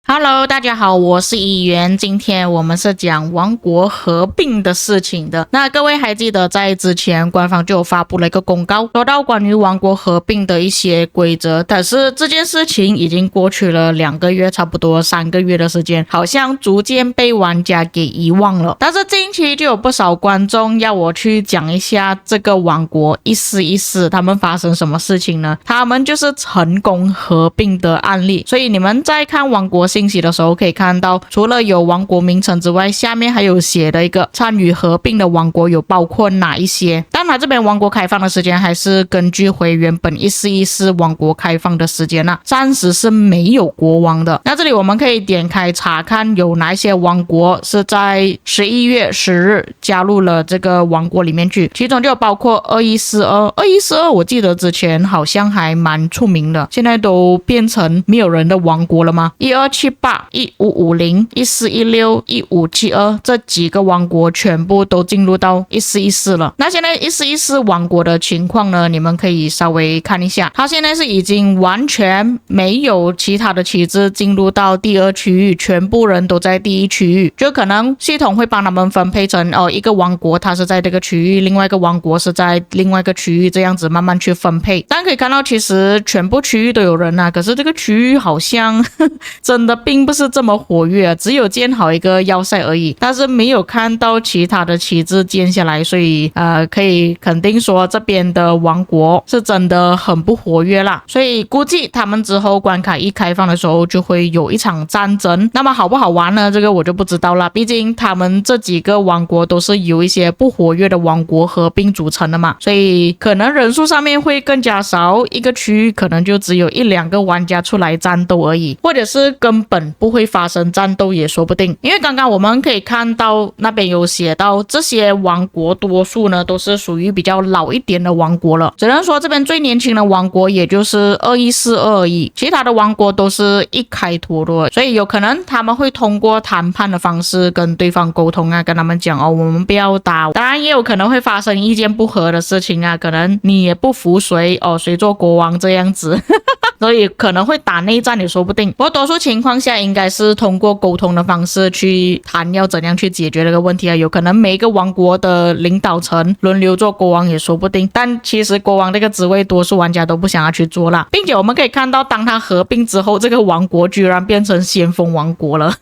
Hello， 大家好，我是议员。今天我们是讲王国合并的事情的。那各位还记得在之前官方就有发布了一个公告，说到关于王国合并的一些规则，但是这件事情已经过去了2个月，差不多3个月的时间，好像逐渐被玩家给遗忘了。但是近期就有不少观众要我去讲一下这个王国一丝一丝他们发生什么事情呢？他们就是成功合并的案例。所以你们在看王国信息的时候可以看到，除了有王国名称之外，下面还有写的一个参与合并的王国有包括哪一些。当然这边王国开放的时间还是根据回原本1414王国开放的时间啦，暂时是没有国王的。那这里我们可以点开查看有哪一些王国是在11月10日加入了这个王国里面去，其中就包括2142我记得之前好像还蛮出名的，现在都变成没有人的王国了吗？1278、1550、1416、1572这几个王国全部都进入到1414了。那现在1414王国的情况呢，你们可以稍微看一下，它现在是已经完全没有其他的旗帜进入到第2区域，全部人都在第1区域，就可能系统会帮他们分配成一个王国它是在这个区域，另外一个王国是在另外一个区域，这样子慢慢去分配。但可以看到其实全部区域都有人啊，可是这个区域好像真的并不是这么活跃，只有建好一个要塞而已，但是没有看到其他的旗帜建下来，所以可以肯定说这边的王国是真的很不活跃啦。所以估计他们之后关卡一开放的时候就会有一场战争。那么好不好玩呢？这个我就不知道啦，毕竟他们这几个王国都是由一些不活跃的王国合并组成的嘛，所以可能人数上面会更加少，一个区域可能就只有1-2个玩家出来战斗而已，或者是根本不会发生战斗也说不定。因为刚刚我们可以看到那边有写到这些王国多数呢都是属于比较老一点的王国了，只能说这边最年轻的王国也就是2142而已，其他的王国都是一开拓的，所以有可能他们会通过谈判的方式跟对方沟通啊，跟他们讲我们不要打。当然也有可能会发生意见不合的事情啊，可能你也不服谁谁做国王这样子所以可能会打内战也说不定。不过多数情况下应该是通过沟通的方式去谈要怎样去解决这个问题啊，有可能每一个王国的领导层轮流做国王也说不定，但其实国王这个职位多数玩家都不想要去做啦，并且我们可以看到当他合并之后，这个王国居然变成先锋王国了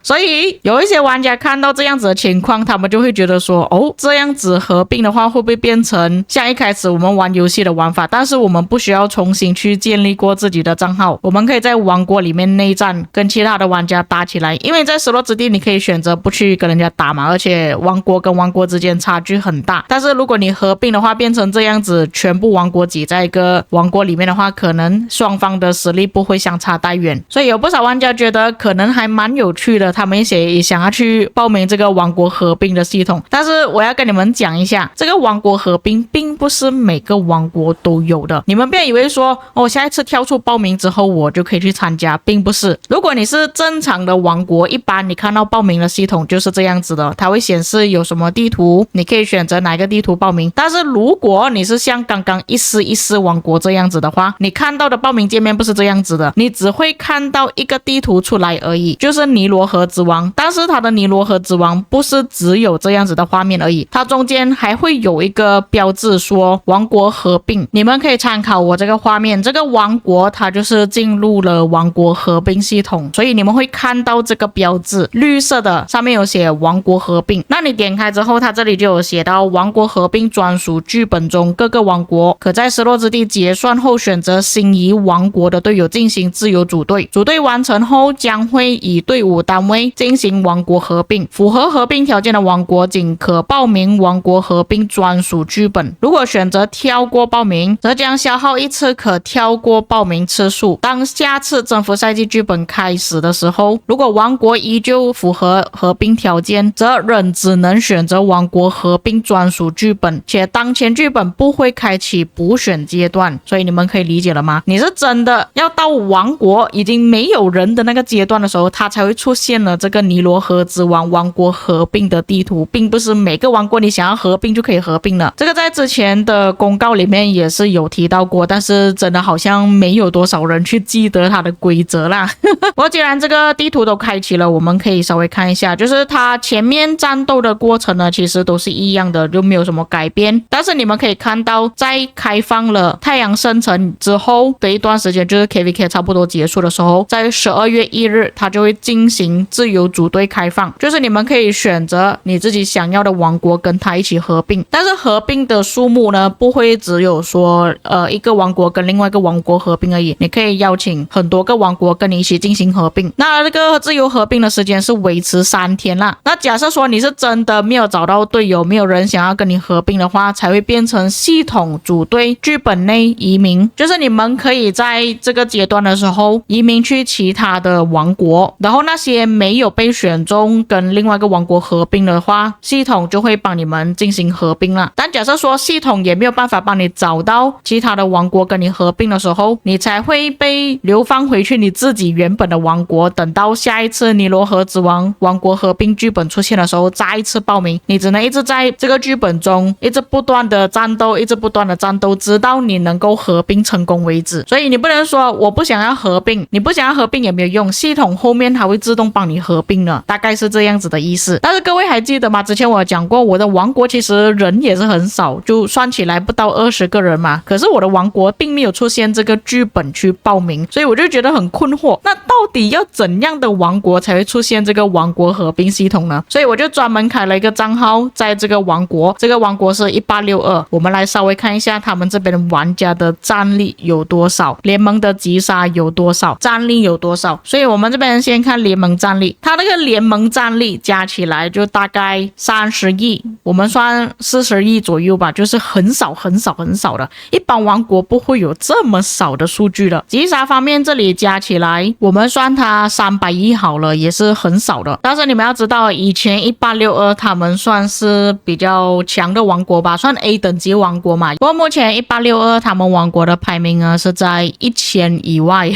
所以有一些玩家看到这样子的情况，他们就会觉得说这样子合并的话会不会变成像一开始我们玩游戏的玩法，但是我们不需要重新去建立过自己的账号，我们可以在王国里面内战跟其他的玩家打起来。因为在失落之地你可以选择不去跟人家打嘛，而且王国跟王国之间差距很大，但是如果你合并的话变成这样子，全部王国挤在一个王国里面的话，可能双方的实力不会相差太远。所以有不少玩家觉得可能还蛮有趣的，他们也想要去报名这个王国合并的系统。但是我要跟你们讲一下，这个王国合并并不是每个王国都有的，你们不要以为说下一次跳出报名之后我就可以去参加，并不是。如果你是正常的王国，一般你看到报名的系统就是这样子的，它会显示有什么地图，你可以选择哪个地图报名。但是如果你是像刚刚1414王国这样子的话，你看到的报名界面不是这样子的，你只会看到一个地图出来而已，就是尼罗河之王。但是它的尼罗河之王不是只有这样子的画面而已，它中间还会有一个标志说王国合并，你们可以参考我这个画面，这个王国它就是进入了王国合并系统，所以你们会看到这个标志绿色的，上面有写王国合并。那你点开之后，它这里就有写到王国合并专属剧本中，各个王国可在失落之地结算后选择心仪王国的队友进行自由组队，组队完成后将会以队伍单位进行王国合并，符合合并条件的王国仅可报名王国合并专属剧本。如果果选择跳过报名，则将消耗一次可跳过报名次数。当下次征服赛季剧本开始的时候，如果王国依旧符合合并条件，则仍只能选择王国合并专属剧本，且当前剧本不会开启补选阶段。所以你们可以理解了吗？你是真的要到王国已经没有人的那个阶段的时候，它才会出现了这个尼罗河之王王国合并的地图，并不是每个王国你想要合并就可以合并了。这个在之前的公告里面也是有提到过，但是真的好像没有多少人去记得它的规则啦。不过既然这个地图都开启了，我们可以稍微看一下，就是它前面战斗的过程呢，其实都是一样的，就没有什么改变。但是你们可以看到，在开放了太阳生成之后的一段时间，就是 KVK 差不多结束的时候，在12月1日，它就会进行自由组队开放，就是你们可以选择你自己想要的王国跟它一起合并。但是合并的数目呢，不会只有说一个王国跟另外一个王国合并而已，你可以邀请很多个王国跟你一起进行合并。那这个自由合并的时间是维持3天啦。那假设说你是真的没有找到队友，没有人想要跟你合并的话，才会变成系统组队剧本内移民，就是你们可以在这个阶段的时候移民去其他的王国，然后那些没有被选中跟另外一个王国合并的话，系统就会帮你们进行合并了。但假设说系统也没有办法帮你找到其他的王国跟你合并的时候，你才会被流放回去你自己原本的王国，等到下一次尼罗河之王王国合并剧本出现的时候再一次报名。你只能一直在这个剧本中一直不断的战斗，一直不断的战斗，直到你能够合并成功为止。所以你不能说我不想要合并，你不想要合并也没有用，系统后面它会自动帮你合并的，大概是这样子的意思。但是各位还记得吗？之前我讲过，我的王国其实人也是很少，就算起来不到20个人嘛，可是我的王国并没有出现这个剧本去报名，所以我就觉得很困惑，那到底要怎样的王国才会出现这个王国合并系统呢？所以我就专门开了一个账号在这个王国，这个王国是1862，我们来稍微看一下他们这边的玩家的战力有多少，联盟的击杀有多少，战力有多少。所以我们这边先看联盟战力，它那个联盟战力加起来就大概30亿，我们算40亿左右吧，就是很少很少很少的，一般王国不会有这么少的数据的。击杀方面这里加起来我们算它300亿好了，也是很少的。但是你们要知道，以前1862他们算是比较强的王国吧，算 A 等级王国嘛。不过目前1862他们王国的排名呢是在1000以外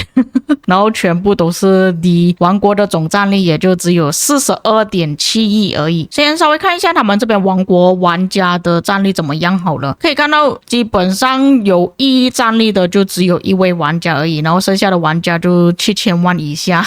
然后全部都是D， 王国的总战力也就只有 42.7 亿而已。先稍微看一下他们这边王国玩家的战力怎么样好了，可以看到基本上有1亿战力的就只有1位玩家而已，然后剩下的玩家就7000万以下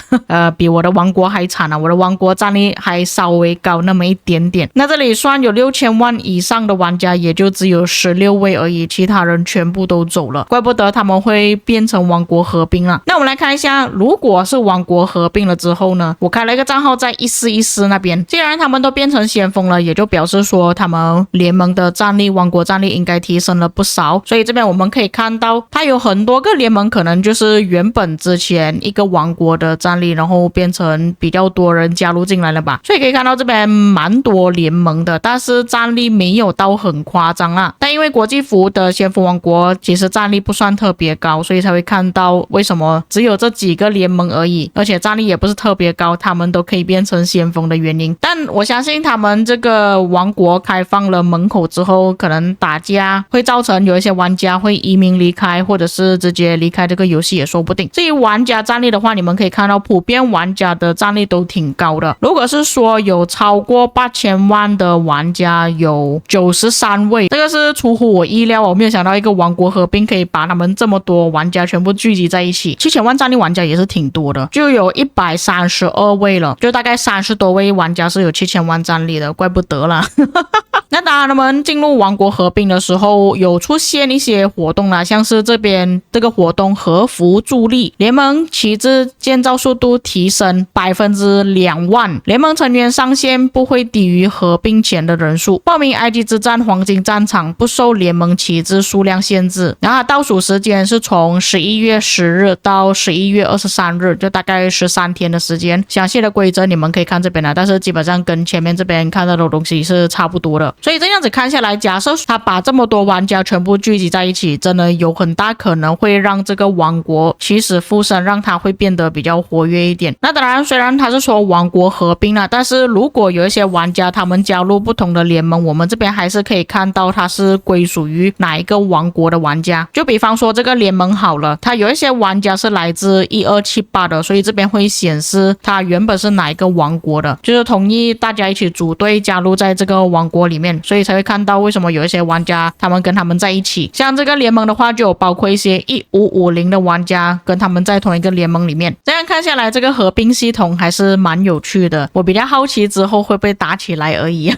比我的王国还惨啊，我的王国战力还稍微高那么一点点。那这里算有6000万以上的玩家也就只有16位而已，其他人全部都走了，怪不得他们会变成王国合并了。那我们来看一下，如果是王国合并了之后呢，我开了一个账号在1414那边，既然他们都变成先锋了，也就表示说他们联盟的战力王国战力应该提升了不少。所以这边我们可以看到它有很多个联盟可能就是原本之前一个王国的战力，然后变成比较多人加入进来了吧，所以可以看到这边蛮多联盟的，但是战力没有到很夸张啦。但因为国际服的先锋王国其实战力不算特别高，所以才会看到为什么只有这几个联盟而已，而且战力也不是特别高，他们都可以变成先锋的原因。但我相信他们这个王国开放了门口之后，可能打架会造成有一些玩家会移民离开，或者是直接离开这个游戏也说不定。至于玩家战力的话，你们可以看到普遍玩家的战力都挺高的，如果是说有超过8000万的玩家有93位，这个是出乎我意料，我没有想到一个王国合并可以把他们这么多玩家全部聚集在一起。7000万战力玩家也是挺多的，就有132位了，就大概30多位玩家是有7000万战力的，怪不得啦那当然他们进入王国合并的时候有出现一些活动啦，像是这边这个活动和服助力，联盟旗帜建造速度提升2万，联盟成员上限不会低于合并前的人数，报名埃及之战黄金战场不受联盟旗帜数量限制，然后倒数时间是从11月10日到11月23日，就大概13天的时间。详细的规则你们可以看这边啦，但是基本上跟前面这边看到的东西是差不多的。所以这样子看下来，假设他把这么多玩家全部聚集在一起，真的有很大可能会让这个王国起死复生，让它会变得比较活跃一点。那当然，虽然他是说王国合并了，但是如果有一些玩家他们加入不同的联盟，我们这边还是可以看到他是归属于哪一个王国的玩家。就比方说这个联盟好了，他有一些玩家是来自1278的，所以这边会显示他原本是哪一个王国的，就是同意大家一起组队加入在这个王国里面，所以才会看到为什么有一些玩家他们跟他们在一起。像这个联盟的话，就有包括一些1550的玩家跟他们在同一个联盟里面。这样看下来，这个合并系统还是蛮有趣的。我比较好奇之后会不会打起来而已。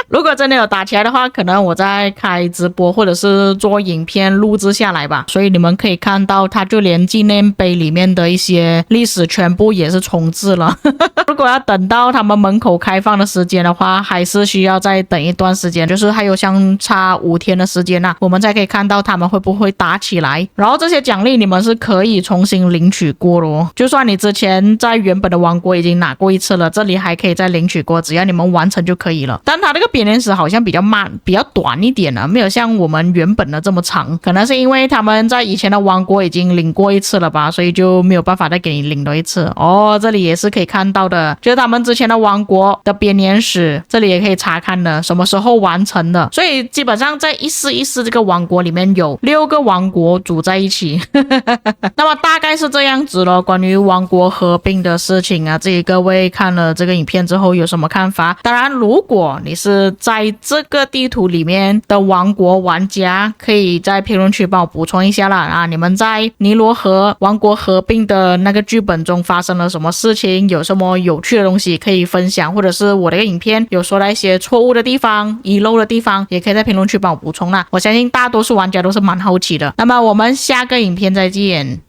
如果真的有打起来的话，可能我再开直播或者是做影片录制下来吧。所以你们可以看到，它就连纪念碑里面的一些历史全部也是重置了。如果要等到他们门口开放的时间的话，还是需要再等一段时间，就是还有相差5天的时间啊，我们才可以看到他们会不会打起来。然后这些奖励你们是可以重新领取过的哦，就算你之前在原本的王国已经拿过一次了，这里还可以再领取过，只要你们完成就可以了。但它这个编年史好像比较慢，比较短一点啊，没有像我们原本的这么长，可能是因为他们在以前的王国已经领过一次了吧，所以就没有办法再给你领多一次。哦，这里也是可以看到的，就是他们之前的王国的编年史，这里也可以查看的，什么时候完成的。所以基本上在1414这个王国里面有6个王国组在一起。那么大概是这样子咯，关于王国合并的事情啊，自己各位看了这个影片之后有什么看法？当然，如果你是在这个地图里面的王国玩家，可以在评论区帮我补充一下啦啊！你们在尼罗河王国合并的那个剧本中发生了什么事情？有什么有趣的东西可以分享，或者是我的一个影片有说了一些错误的地方、遗漏的地方，也可以在评论区帮我补充啦。我相信大多数玩家都是蛮好奇的。那么我们下个影片再见。